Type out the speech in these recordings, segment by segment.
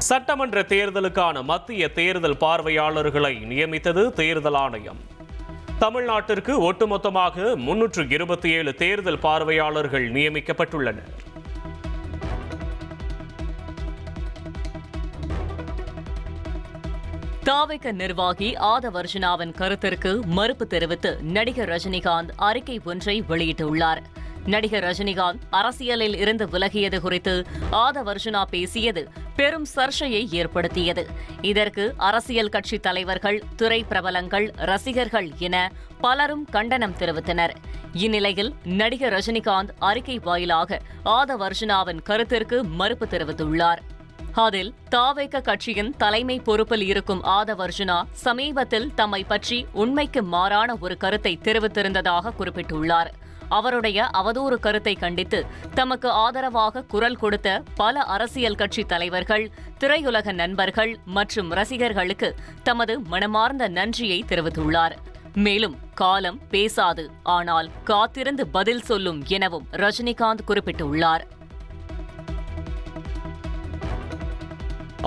சட்டமன்ற தேர்தலுக்கான மத்திய தேர்தல் பார்வையாளர்களை நியமித்தது தேர்தல் ஆணையம். தமிழ்நாட்டிற்கு ஒட்டுமொத்தமாக 327 தேர்தல் பார்வையாளர்கள் நியமிக்கப்பட்டுள்ளனர். தாவேக நிர்வாகி ஆதவர்ஜுனாவின் கருத்திற்கு மறுப்பு தெரிவித்து நடிகர் ரஜினிகாந்த் அறிக்கை ஒன்றை வெளியிட்டுள்ளார். நடிகர் ரஜினிகாந்த் அரசியலில் இருந்து விலகியது குறித்து ஆதவர்ஜுனா பேசியது பெரும் சர்ச்சையை ஏற்படுத்தியது. இதற்கு அரசியல் கட்சி தலைவர்கள், திரை பிரபலங்கள், ரசிகர்கள் என பலரும் கண்டனம் தெரிவித்தனர். இந்நிலையில் நடிகர் ரஜினிகாந்த் அறிக்கை வாயிலாக ஆதவர்ஜுனாவின் கருத்திற்கு மறுப்பு தெரிவித்துள்ளார். அதில் தாவேக கட்சியின் தலைமை பொறுப்பில் இருக்கும் ஆதவர்ஜுனா சமீபத்தில் தம்மை பற்றி உண்மைக்கு மாறான ஒரு கருத்தை தெரிவித்திருந்ததாக குறிப்பிட்டுள்ளார். அவருடைய அவதூறு கருத்தை கண்டித்து தமக்கு ஆதரவாக குரல் கொடுத்த பல அரசியல் கட்சி தலைவர்கள், திரையுலக நண்பர்கள் மற்றும் ரசிகர்களுக்கு தமது மனமார்ந்த நன்றியை தெரிவித்துள்ளார். மேலும் காலம் பேசாது, ஆனால் காத்திருந்து பதில் சொல்லும் எனவும் ரஜினிகாந்த் குறிப்பிட்டுள்ளார்.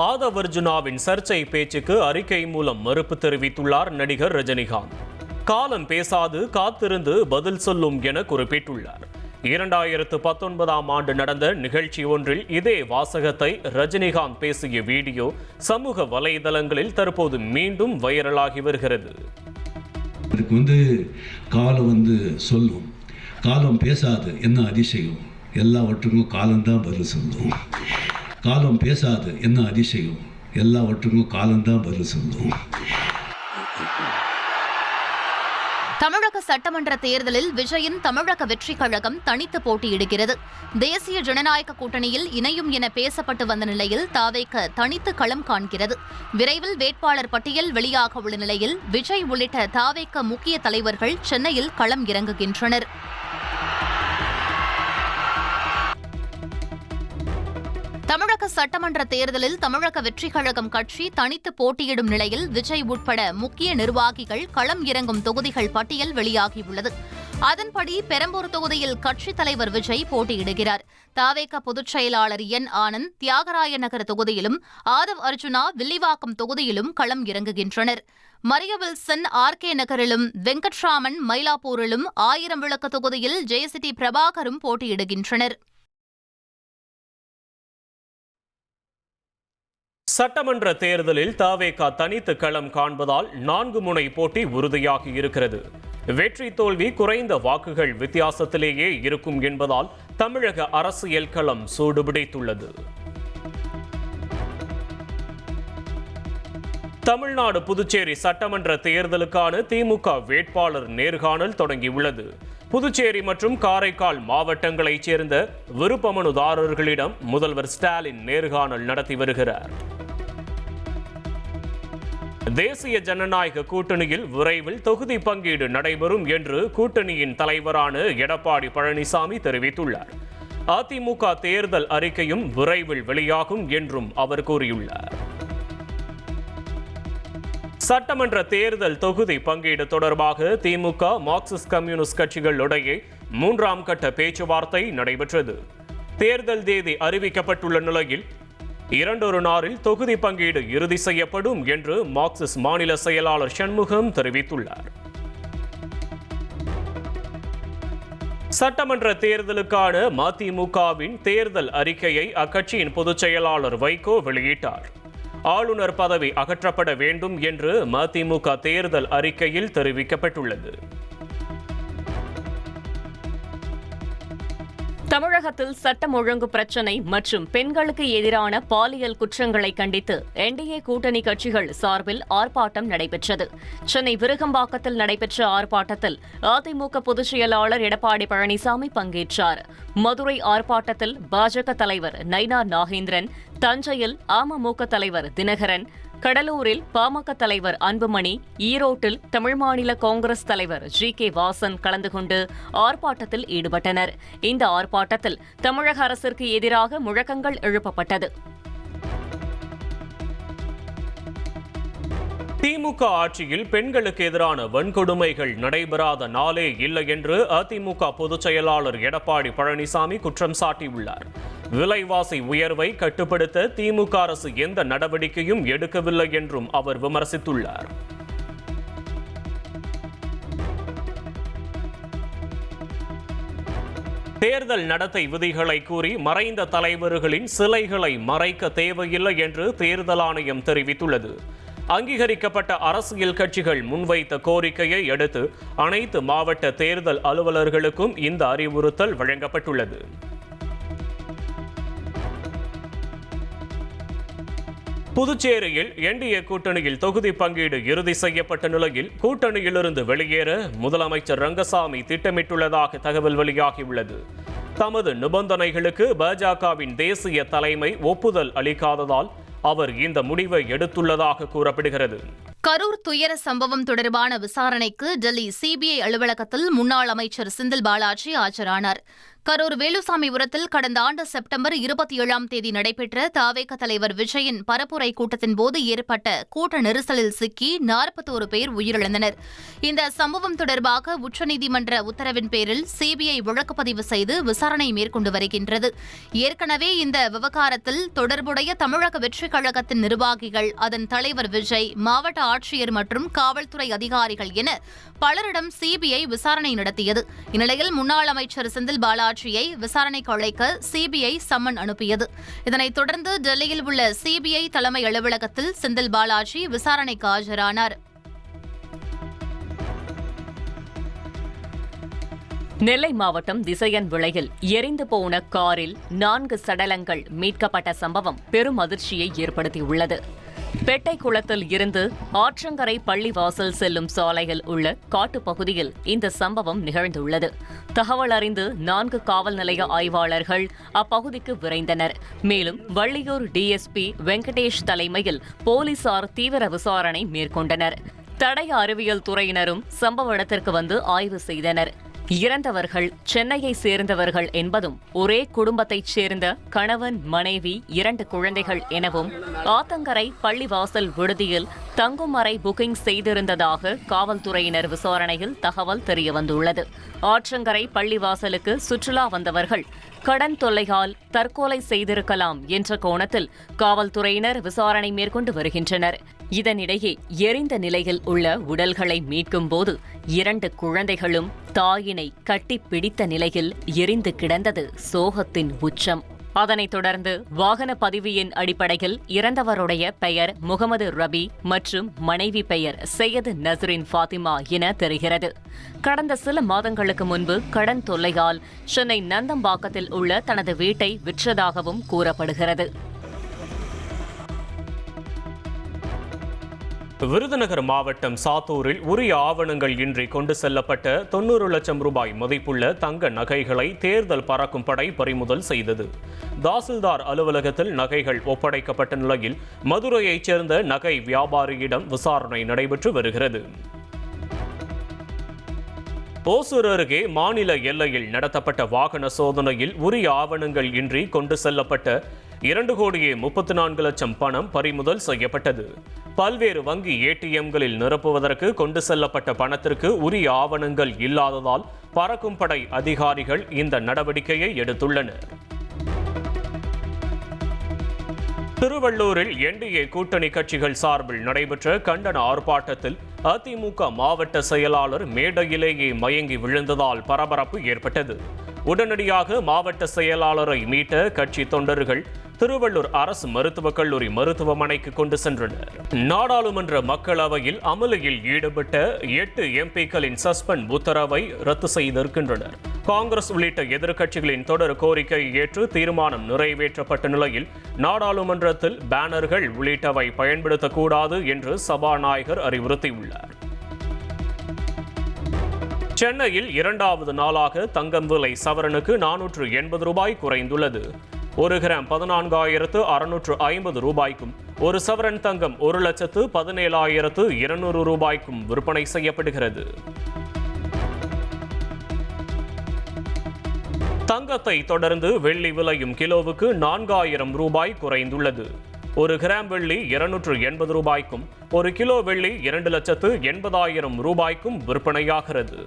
ஆதவர்ஜுனாவின் சர்ச்சை பேச்சுக்கு அறிக்கை மூலம் மறுப்பு தெரிவித்துள்ளார் நடிகர் ரஜினிகாந்த். காலம் பேசாது, காத்திருந்து பதில் சொல்லும் என குறிப்பிட்டுள்ளார். 2019ஆம் ஆண்டு நடந்த நிகழ்ச்சி ஒன்றில் இதே வாசகத்தை ரஜினிகாந்த் பேசிய வீடியோ சமூக வலைதளங்களில் தற்போது மீண்டும் வைரலாகி வருகிறது. காலம் சொல்லும், காலம் பேசாது, என்ன அதிசயம், எல்லாவற்றுக்கும் காலம்தான் பதில் சொல்லும். காலம் பேசாது, என்ன அதிசயம், எல்லாவற்றுக்கும் காலம்தான் பதில் சொல்லும். தமிழக சட்டமன்ற தேர்தலில் விஜயின் தமிழக வெற்றிக் கழகம் தனித்து போட்டியிடுகிறது. தேசிய ஜனநாயக கூட்டணியில் இணையும் என பேசப்பட்டு வந்த நிலையில் தாவேக தனித்து களம் காண்கிறது. விரைவில் வேட்பாளர் பட்டியல் வெளியாக உள்ள நிலையில் விஜய் உள்ளிட்ட தாவேக முக்கிய தலைவர்கள் சென்னையில் களம் இறங்குகின்றனர். தமிழக சட்டமன்ற தேர்தலில் தமிழக வெற்றிக் கழகம் கட்சி தனித்து போட்டியிடும் நிலையில் விஜய் உட்பட முக்கிய நிர்வாகிகள் களம் இறங்கும் தொகுதிகள் பட்டியல் வெளியாகியுள்ளது. அதன்படி பெரம்பூர் தொகுதியில் கட்சித் தலைவர் விஜய் போட்டியிடுகிறார். தாவேக பொதுச் செயலாளர் என் ஆனந்த் தியாகராய நகர் தொகுதியிலும், ஆதவ் அர்ஜுனா வில்லிவாக்கம் தொகுதியிலும் களம் இறங்குகின்றனர். மரிய வில்சன் ஆர்கே நகரிலும், வெங்கட்ராமன் மயிலாப்பூரிலும், 1000 விளக்கு தொகுதியில் ஜெயசிட்டி பிரபாகரும் போட்டியிடுகின்றனர். சட்டமன்ற தேர்தலில் தாவேகா தனித்து களம் காண்பதால் 4 முனை போட்டி உறுதியாகி இருக்கிறது. வெற்றி தோல்வி குறைந்த வாக்குகள் வித்தியாசத்திலேயே இருக்கும் என்பதால் தமிழக அரசியல் களம் சூடுபிடித்துள்ளது. தமிழ்நாடு புதுச்சேரி சட்டமன்ற தேர்தலுக்கான திமுக வேட்பாளர் நேர்காணல் தொடங்கியுள்ளது. புதுச்சேரி மற்றும் காரைக்கால் மாவட்டங்களைச் சேர்ந்த விருப்ப மனுதாரர்களிடம் முதல்வர் ஸ்டாலின் நேர்காணல் நடத்தி வருகிறார். தேசிய ஜனநாயக கூட்டணியில் விரைவில் தொகுதி பங்கீடு நடைபெறும் என்று கூட்டணியின் தலைவரான எடப்பாடி பழனிசாமி தெரிவித்துள்ளார். அதிமுக தேர்தல் அறிக்கையும் விரைவில் வெளியாகும் என்றும் அவர் கூறியுள்ளார். சட்டமன்ற தேர்தல் தொகுதி பங்கீடு தொடர்பாக திமுக, மார்க்சிஸ்ட் கம்யூனிஸ்ட் கட்சிகளிடையே 3ஆம் கட்ட பேச்சுவார்த்தை நடைபெற்றது. தேர்தல் தேதி அறிவிக்கப்பட்டுள்ள நிலையில் 2 நாளில் தொகுதி பங்கீடு இறுதி செய்யப்படும் என்று மார்க்சிஸ்ட் மாநில செயலாளர் சண்முகம் தெரிவித்துள்ளார். சட்டமன்ற தேர்தலுக்கான மதிமுகவின் தேர்தல் அறிக்கையை அக்கட்சியின் பொதுச் செயலாளர் வைகோ வெளியிட்டார். ஆளுநர் பதவி அகற்றப்பட வேண்டும் என்று மதிமுக தேர்தல் அறிக்கையில் தெரிவிக்கப்பட்டுள்ளது. தமிழகத்தில் சட்டம் ஒழுங்கு பிரச்சினை மற்றும் பெண்களுக்கு எதிரான பாலியல் குற்றங்களை கண்டித்து என்டிஏ கூட்டணி கட்சிகள் சார்பில் ஆர்ப்பாட்டம் நடைபெற்றது. சென்னை விருகம்பாக்கத்தில் நடைபெற்ற ஆர்ப்பாட்டத்தில் அதிமுக பொதுச் செயலாளர் எடப்பாடி பழனிசாமி பங்கேற்றார். மதுரை ஆர்ப்பாட்டத்தில் பாஜக தலைவர் நயினார் நாகேந்திரன், தஞ்சையில் அமமுக தலைவர் தினகரன், கடலூரில் பாமக தலைவர் அன்புமணி, ஈரோட்டில் தமிழ் மாநில காங்கிரஸ் தலைவர் ஜி.கே. வாசன் கலந்து கொண்டு ஆர்ப்பாட்டத்தில் ஈடுபட்டனர். இந்த ஆர்ப்பாட்டத்தில் தமிழக அரசிற்கு எதிராக முழக்கங்கள் எழுப்பப்பட்டது. திமுக ஆட்சியில் பெண்களுக்கு எதிரான வன்கொடுமைகள் நடைபெறாத நாளே இல்லை என்று அதிமுக பொதுச் செயலாளர் எடப்பாடி பழனிசாமி குற்றம் சாட்டியுள்ளார். விலைவாசி உயர்வை கட்டுப்படுத்த திமுக அரசு எந்த நடவடிக்கையும் எடுக்கவில்லை என்றும் அவர் விமர்சித்துள்ளார். தேர்தல் நடத்தை விதிகளை கூறி மறைந்த தலைவர்களின் சிலைகளை மறைக்க தேவையில்லை என்று தேர்தல் ஆணையம் தெரிவித்துள்ளது. அங்கீகரிக்கப்பட்ட அரசியல் கட்சிகள் முன்வைத்த கோரிக்கையை அடுத்து அனைத்து மாவட்ட தேர்தல் அலுவலர்களுக்கும் இந்த அறிவுறுத்தல் வழங்கப்பட்டுள்ளது. புதுச்சேரியில் என்டிஏ கூட்டணியில் தொகுதி பங்கீடு இறுதி செய்யப்பட்ட நிலையில் கூட்டணியிலிருந்து வெளியேற முதலமைச்சர் ரங்கசாமி திட்டமிட்டுள்ளதாக தகவல் வெளியாகியுள்ளது. தமது நிபந்தனைகளுக்கு பாஜகவின் தேசிய தலைமை ஒப்புதல் அளிக்காததால் அவர் இந்த முடிவை எடுத்துள்ளதாக கூறப்படுகிறது. கரூர் துயர சம்பவம் தொடர்பான விசாரணைக்கு டெல்லி சிபிஐ அலுவலகத்தில் முன்னாள் அமைச்சர் செந்தில் பாலாஜி ஆஜரானார். கரூர் வேலுசாமிபுரத்தில் கடந்த ஆண்டு செப்டம்பர் 27ஆம் தேதி நடைபெற்ற தவேக தலைவர் விஜயின் பரப்புரை கூட்டத்தின் போது ஏற்பட்ட கூட்ட நெரிசலில் சிக்கி 41 பேர் உயிரிழந்தனர். இந்த சம்பவம் தொடர்பாக உச்சநீதிமன்ற உத்தரவின் பேரில் சிபிஐ வழக்கு பதிவு செய்து விசாரணை மேற்கொண்டு வருகின்றது. ஏற்கனவே இந்த விவகாரத்தில் தொடர்புடைய தமிழக வெற்றிக் கழகத்தின் நிர்வாகிகள், அதன் தலைவர் விஜய், மாவட்ட ஆட்சியர் மற்றும் காவல்துறை அதிகாரிகள் என பலரிடம் சிபிஐ விசாரணை நடத்தியது. இந்நிலையில் முன்னாள் அமைச்சர் செந்தில் பாலாஜியை விசாரணைக்கு அழைக்க சிபிஐ சம்மன் அனுப்பியது. இதனைத் தொடர்ந்து டெல்லியில் உள்ள சிபிஐ தலைமை அலுவலகத்தில் செந்தில் பாலாஜி விசாரணைக்கு ஆஜரானார். நெல்லை மாவட்டம் திசையன் விளையில் எரிந்து போன காரில் 4 சடலங்கள் மீட்கப்பட்ட சம்பவம் பெரும் அதிர்ச்சியை ஏற்படுத்தியுள்ளது. பெட்டைக்குளத்தில் இருந்து ஆற்றங்கரை பள்ளிவாசல் செல்லும் சாலையில் உள்ள காட்டுப்பகுதியில் இந்த சம்பவம் நிகழ்ந்துள்ளது. தகவல் அறிந்து 4 காவல் நிலைய ஆய்வாளர்கள் அப்பகுதிக்கு விரைந்தனர். மேலும் வள்ளியூர் டிஎஸ்பி வெங்கடேஷ் தலைமையில் போலீசார் தீவிர விசாரணை மேற்கொண்டனர். தடய அறிவியல் துறையினரும் சம்பவ இடத்திற்கு வந்து ஆய்வு செய்தனர். இறந்தவர்கள் சென்னையை சேர்ந்தவர்கள் என்பதும் ஒரே குடும்பத்தைச் சேர்ந்த கணவன், மனைவி, 2 குழந்தைகள் எனவும் ஆத்தங்கரை பள்ளிவாசல் விடுதியில் தங்கும் அறை புக்கிங் செய்திருந்ததாக காவல்துறையினர் விசாரணையில் தகவல் தெரியவந்துள்ளது. ஆற்றங்கரை பள்ளிவாசலுக்கு சுற்றுலா வந்தவர்கள் கடன் தொல்லையால் தற்கொலை செய்திருக்கலாம் என்ற கோணத்தில் காவல்துறையினர் விசாரணை மேற்கொண்டு வருகின்றனர். இதனிடையே எரிந்த நிலையில் உள்ள உடல்களை மீட்கும் போது 2 குழந்தைகளும் தாயினை கட்டிப்பிடித்த நிலையில் எரிந்து கிடந்தது சோகத்தின் உச்சம். அதனைத் தொடர்ந்து வாகன பதிவு எண் அடிப்படையில் இறந்தவருடைய பெயர் முகமது ரபி மற்றும் மனைவி பெயர் சையது நஸ்ரின் ஃபாத்திமா என தெரிகிறது. கடந்த சில மாதங்களுக்கு முன்பு கடன் தொல்லையால் சென்னை நந்தம்பாக்கத்தில் உள்ள தனது வீட்டை விற்றதாகவும் கூறப்படுகிறது. விருதுநகர் மாவட்டம் சாத்தூரில் உரிய ஆவணங்கள் இன்றி கொண்டு செல்லப்பட்ட 90 லட்சம் ரூபாய் மதிப்புள்ள தங்க நகைகளை தேர்தல் பறக்கும் படை பறிமுதல் செய்தது. தாசில்தார் அலுவலகத்தில் நகைகள் ஒப்படைக்கப்பட்ட நிலையில் மதுரையைச் சேர்ந்த நகை வியாபாரியிடம் விசாரணை நடைபெற்று வருகிறது. ஓசூர் அருகே மாநில எல்லையில் நடத்தப்பட்ட வாகன சோதனையில் உரிய ஆவணங்கள் இன்றி கொண்டு செல்லப்பட்ட 2,34,00,000 பணம் பறிமுதல் செய்யப்பட்டது. பல்வேறு வங்கி ஏடிஎம்களில் நிரப்புவதற்கு கொண்டு செல்லப்பட்ட பணத்திற்கு உரிய ஆவணங்கள் இல்லாததால் பறக்கும் படை அதிகாரிகள் இந்த நடவடிக்கையை எடுத்துள்ளனர். திருவள்ளூரில் என்டிஏ கூட்டணி கட்சிகள் சார்பில் நடைபெற்ற கண்டன ஆர்ப்பாட்டத்தில் அதிமுக மாவட்ட செயலாளர் மேடையிலேயே மயங்கி விழுந்ததால் பரபரப்பு ஏற்பட்டது. உடனடியாக மாவட்ட செயலாளரை மீட்ட கட்சி தொண்டர்கள் திருவள்ளூர் அரசு மருத்துவக் கல்லூரி மருத்துவமனைக்கு கொண்டு சென்றனர். நாடாளுமன்ற மக்களவையில் அமளியில் ஈடுபட்ட 8 எம்பிக்களின் சஸ்பெண்ட் உத்தரவை ரத்து செய்திருக்கின்றனர். காங்கிரஸ் உள்ளிட்ட எதிர்க்கட்சிகளின் தொடர் கோரிக்கையை ஏற்று தீர்மானம் நிறைவேற்றப்பட்ட நிலையில் நாடாளுமன்றத்தில் பேனர்கள் உள்ளிட்டவை பயன்படுத்தக்கூடாது என்று சபாநாயகர் அறிவுறுத்தியுள்ளார். சென்னையில் 2வது நாளாக தங்கம் விலை சவரனுக்கு 480 ரூபாய் குறைந்துள்ளது. 1 கிராம் 14,650 ரூபாய்க்கும், 1 சவரன் தங்கம் 1,17,200 ரூபாய்க்கும் விற்பனை செய்யப்படுகிறது. தங்கத்தை தொடர்ந்து வெள்ளி விலையும் கிலோவுக்கு 4,000 ரூபாய் குறைந்துள்ளது. 1 கிராம் வெள்ளி 280 ரூபாய்க்கும், 1 கிலோ வெள்ளி 2,80,000 ரூபாய்க்கும் விற்பனையாகிறது.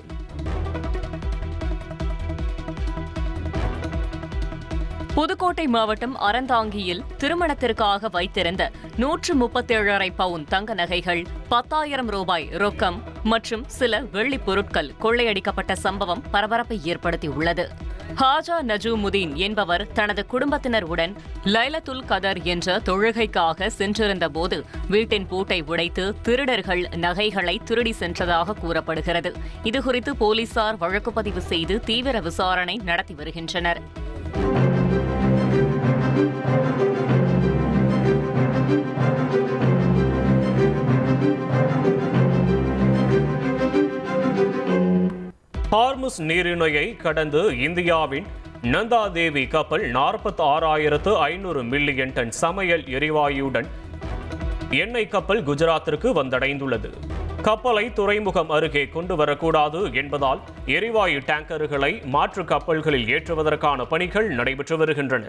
புதுக்கோட்டை மாவட்டம் அறந்தாங்கியில் திருமணத்திற்காக வைத்திருந்த 137.5 பவுன் தங்க நகைகள், 10,000 ரூபாய் ரொக்கம் மற்றும் சில வெள்ளிப் பொருட்கள் கொள்ளையடிக்கப்பட்ட சம்பவம் பரபரப்பை ஏற்படுத்தியுள்ளது. ஹாஜா நஜூமுதீன் என்பவர் தனது குடும்பத்தினருடன் லைலத்துல் கதர் என்ற தொழுகைக்காக சென்றிருந்த போது வீட்டின் பூட்டை உடைத்து திருடர்கள் நகைகளை திருடி சென்றதாக கூறப்படுகிறது. இதுகுறித்து போலீசார் வழக்குப்பதிவு செய்து தீவிர விசாரணை நடத்தி வருகின்றனர். ஹார்முஸ் நீரிணையை கடந்து இந்தியாவின் நந்தாதேவி கப்பல் 46,500 மில்லியன் டன் சமையல் எரிவாயுடன் எண்ணெய் கப்பல் குஜராத்திற்கு வந்தடைந்துள்ளது. கப்பலை துறைமுகம் அருகே கொண்டு வரக்கூடாது என்பதால் எரிவாயு டேங்கர்களை மாற்று கப்பல்களில் ஏற்றுவதற்கான பணிகள் நடைபெற்று வருகின்றன.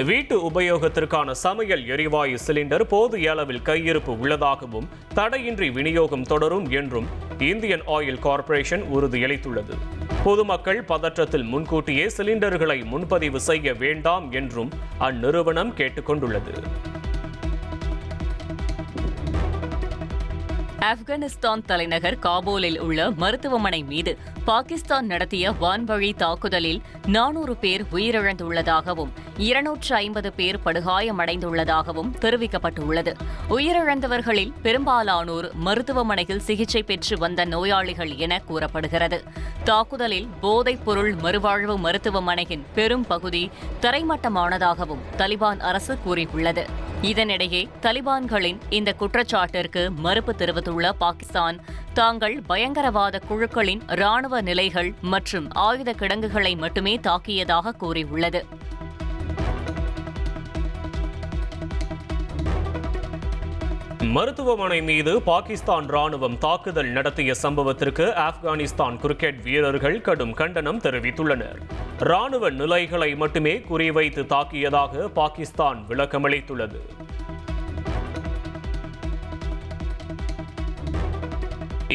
வீட்டு உபயோகத்திற்கான சமையல் எரிவாயு சிலிண்டர் போதிய அளவில் கையிருப்பு உள்ளதாகவும் தடையின்றி விநியோகம் தொடரும் என்றும் இந்தியன் ஆயில் கார்ப்பரேஷன் உறுதியளித்துள்ளது. பொதுமக்கள் பதற்றத்தில் முன்கூட்டியே சிலிண்டர்களை முன்பதிவு செய்ய வேண்டாம் என்றும் அந்நிறுவனம் கேட்டுக்கொண்டுள்ளது. ஆப்கானிஸ்தான் தலைநகர் காபூலில் உள்ள மருத்துவமனை மீது பாகிஸ்தான் நடத்திய வான்வழி தாக்குதலில் 400 பேர் உயிரிழந்துள்ளதாகவும் 250 பேர் படுகாயமடைந்துள்ளதாகவும் தெரிவிக்கப்பட்டுள்ளது. உயிரிழந்தவர்களில் பெரும்பாலானோர் மருத்துவமனையில் சிகிச்சை பெற்று வந்த நோயாளிகள் என கூறப்படுகிறது. தாக்குதலில் போதைப் பொருள் மறுவாழ்வு மருத்துவமனையின் பெரும் பகுதி தரைமட்டமானதாகவும் தலிபான் அரசு கூறியுள்ளது. இதனிடையே தலிபான்களின் இந்த குற்றச்சாட்டிற்கு மறுப்பு தெரிவித்துள்ள பாகிஸ்தான் தாங்கள் பயங்கரவாத குழுக்களின் ராணுவ நிலைகள் மற்றும் ஆயுத கிடங்குகளை மட்டுமே தாக்கியதாக கூறியுள்ளது. மருத்துவமனை மீது பாகிஸ்தான் ராணுவம் தாக்குதல் நடத்திய சம்பவத்திற்கு ஆப்கானிஸ்தான் கிரிக்கெட் வீரர்கள் கடும் கண்டனம் தெரிவித்துள்ளனர். ராணுவ நிலைகளை மட்டுமே குறிவைத்து தாக்கியதாக பாகிஸ்தான் விளக்கமளித்துள்ளது.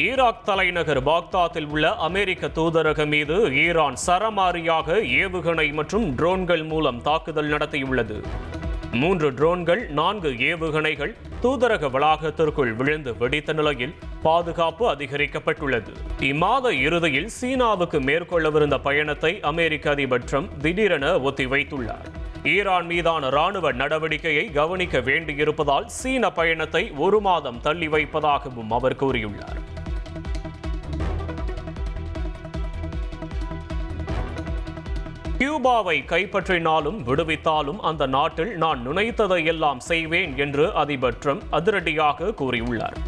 ஈராக் தலைநகர் பாக்தாத்தில் உள்ள அமெரிக்க தூதரகம் மீது ஈரான் சரமாரியாக ஏவுகணை மற்றும் ட்ரோன்கள் மூலம் தாக்குதல் நடத்தியுள்ளது. 3 ட்ரோன்கள் 4 ஏவுகணைகள் தூதரக வளாகத்திற்குள் விழுந்து வெடித்த நிலையில் பாதுகாப்பு அதிகரிக்கப்பட்டுள்ளது. இம்மாத இறுதியில் சீனாவுக்கு மேற்கொள்ளவிருந்த பயணத்தை அமெரிக்க அதிபர் ட்ரம்ப் திடீரென ஒத்திவைத்துள்ளார். ஈரான் மீதான ராணுவ நடவடிக்கையை கவனிக்க வேண்டியிருப்பதால் சீன பயணத்தை 1 மாதம் தள்ளி வைப்பதாகவும் அவர் கூறியுள்ளார். கியூபாவை கைப்பற்றினாலும் விடுவித்தாலும் அந்த நாட்டில் நான் நினைத்ததை எல்லாம் செய்வேன் என்று அதிபர் ட்ரம்ப் அதிரடியாக கூறியுள்ளார்.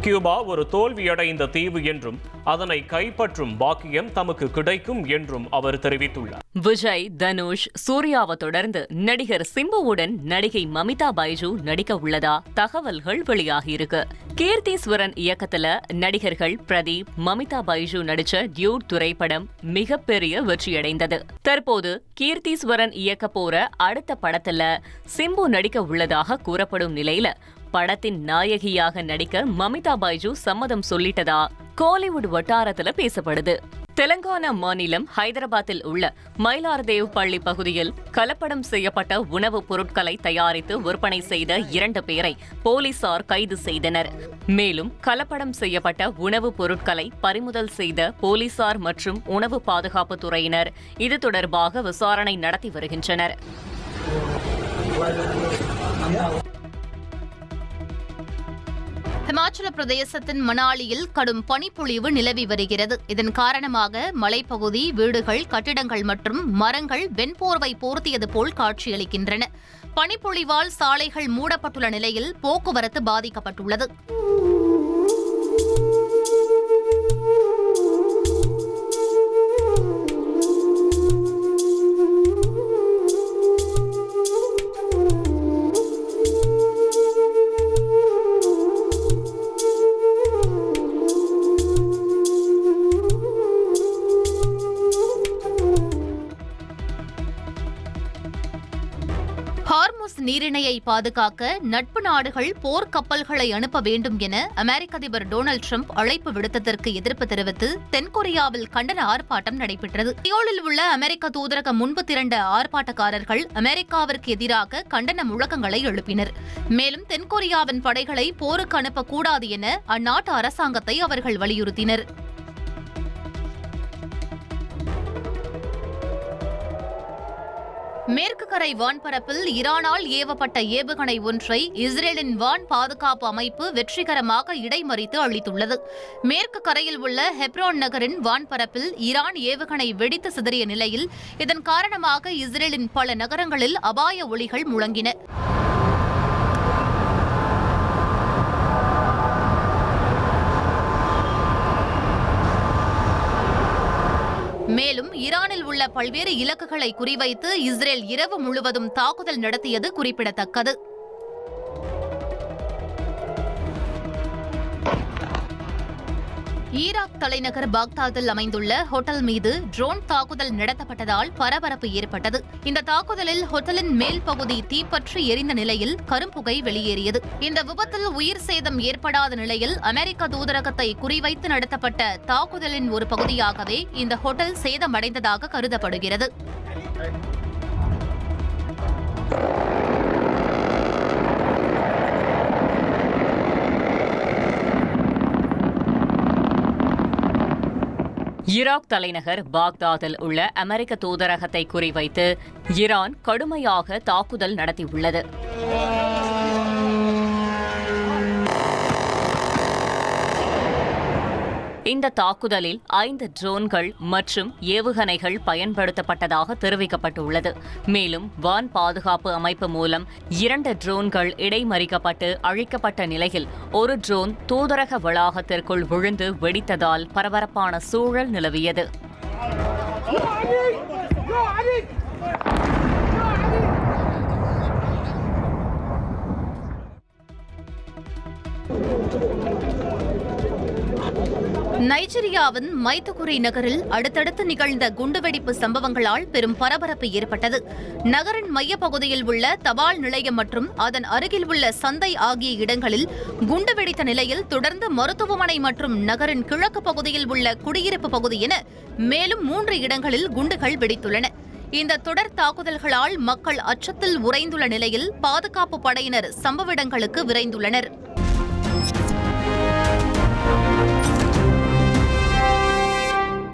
கியூபா ஒரு தோல்வியடைந்த தீவு என்றும் அதனை கைப்பற்றும் பாக்கியம் தமக்கு கிடைக்கும் என்றும் அவர் தெரிவித்துள்ளார். விஜய், தனுஷ், சூர்யாவை தொடர்ந்து நடிகர் சிம்புவுடன் நடிகை மமிதா பைஜு நடிக்க உள்ளதா தகவல்கள் வெளியாகியிருக்கு. கீர்த்தீஸ்வரன் இயக்கத்துல நடிகர்கள் பிரதீப், மமிதா பைஜு நடிச்ச டியூட் திரைப்படம் மிகப்பெரிய வெற்றியடைந்தது. தற்போது கீர்த்தீஸ்வரன் இயக்க போற அடுத்த படத்துல சிம்பு நடிக்க உள்ளதாக கூறப்படும் நிலையில படத்தின் நாயகியாக நடிக்க மமிதா பைஜு சம்மதம் சொல்லிட்டதா கோலிவுட் வட்டாரத்துல பேசப்படுது. தெலங்கானா மாநிலம் ஹைதராபாத்தில் உள்ள மயிலார்தேவ் பள்ளி பகுதியில் கலப்படம் செய்யப்பட்ட உணவுப் பொருட்களை தயாரித்து விற்பனை செய்த 2 பேரை போலீசார் கைது செய்தனர். மேலும் கலப்படம் செய்யப்பட்ட உணவுப் பொருட்களை பறிமுதல் செய்த போலீசார் மற்றும் உணவு பாதுகாப்பு துறையினர் இது தொடர்பாக விசாரணை நடத்தி வருகின்றனர். ஹிமாச்சல பிரதேசத்தின் மணாலியில் கடும் பனிப்பொழிவு நிலவி வருகிறது. இதன் காரணமாக மலைப்பகுதி, வீடுகள், கட்டிடங்கள் மற்றும் மரங்கள் வெண்போர்வை போர்த்தியது போல் காட்சியளிக்கின்றன. பனிப்பொழிவால் சாலைகள் மூடப்பட்டுள்ள நிலையில் போக்குவரத்து பாதிக்கப்பட்டுள்ளது. ஹார்முஸ் நீரிணையை பாதுகாக்க நட்பு நாடுகள் போர் கப்பல்களை அனுப்ப வேண்டும் என அமெரிக்க அதிபர் டொனால்டு டிரம்ப் அழைப்பு விடுத்ததற்கு எதிர்ப்பு தெரிவித்து தென்கொரியாவில் கண்டன ஆர்ப்பாட்டம் நடைபெற்றது. சியோலில் உள்ள அமெரிக்க தூதரகம் முன்பு திரண்ட ஆர்ப்பாட்டக்காரர்கள் அமெரிக்காவிற்கு எதிராக கண்டன முழக்கங்களை எழுப்பினர். மேலும் தென்கொரியாவின் படைகளை போருக்கு அனுப்பக்கூடாது என அந்நாட்டு அரசாங்கத்தை அவர்கள் வலியுறுத்தினர். மேற்கு கரை வான்பரப்பில் ஈரானால் ஏவப்பட்ட ஏவுகணை ஒன்றை இஸ்ரேலின் வான் பாதுகாப்பு அமைப்பு வெற்றிகரமாக இடைமறித்து அளித்துள்ளது. மேற்கு கரையில் உள்ள ஹெப்ரோன் நகரின் வான்பரப்பில் ஈரான் ஏவுகணை வெடித்து சிதறிய நிலையில் இதன் காரணமாக இஸ்ரேலின் பல நகரங்களில் அபாய ஒலிகள் முழங்கின. மேலும் ஈரானில் உள்ள பல்வேறு இலக்குகளை குறிவைத்து இஸ்ரேல் இரவு முழுவதும் தாக்குதல் நடத்தியது குறிப்பிடத்தக்கது. ஈராக் தலைநகர் பாக்தாதில் அமைந்துள்ள ஹோட்டல் மீது ட்ரோன் தாக்குதல் நடத்தப்பட்டதால் பரபரப்பு ஏற்பட்டது. இந்த தாக்குதலில் ஹோட்டலின் மேல் பகுதி தீப்பற்றி எரிந்த நிலையில் கரும்புகை வெளியேறியது. இந்த விபத்தில் உயிர் சேதம் ஏற்படாத நிலையில் அமெரிக்க தூதரகத்தை குறிவைத்து நடத்தப்பட்ட தாக்குதலின் ஒரு பகுதியாகவே இந்த ஹோட்டல் சேதமடைந்ததாக கருதப்படுகிறது. ஈராக் தலைநகர் பாக்தாதில் உள்ள அமெரிக்க தூதரகத்தை குறிவைத்து ஈரான் கடுமையாக தாக்குதல் நடத்தியுள்ளது. இந்த தாக்குதலில் 5 ட்ரோன்கள் மற்றும் ஏவுகணைகள் பயன்படுத்தப்பட்டதாக தெரிவிக்கப்பட்டுள்ளது. மேலும் வான் பாதுகாப்பு அமைப்பு மூலம் 2 ட்ரோன்கள் இடைமறிக்கப்பட்டு அழிக்கப்பட்ட நிலையில் ஒரு ட்ரோன் தூதரக வளாகத்திற்குள் விழுந்து வெடித்ததால் பரபரப்பான சூழல் நிலவியது. நைஜீரியாவின் மைதுகுரி நகரில் அடுத்தடுத்து நிகழ்ந்த குண்டுவெடிப்பு சம்பவங்களால் பெரும் பரபரப்பு ஏற்பட்டது. நகரின் மையப்பகுதியில் உள்ள தபால் நிலையம் மற்றும் அதன் அருகில் உள்ள சந்தை ஆகிய இடங்களில் குண்டு வெடித்த நிலையில் தொடர்ந்து மருத்துவமனை மற்றும் நகரின் கிழக்கு பகுதியில் உள்ள குடியிருப்பு பகுதி என மேலும் 3 இடங்களில் குண்டுகள் வெடித்துள்ளன. இந்த தொடர் தாக்குதல்களால் மக்கள் அச்சத்தில் உறைந்துள்ள நிலையில் பாதுகாப்பு படையினர் சம்பவ இடங்களுக்கு விரைந்துள்ளனர்.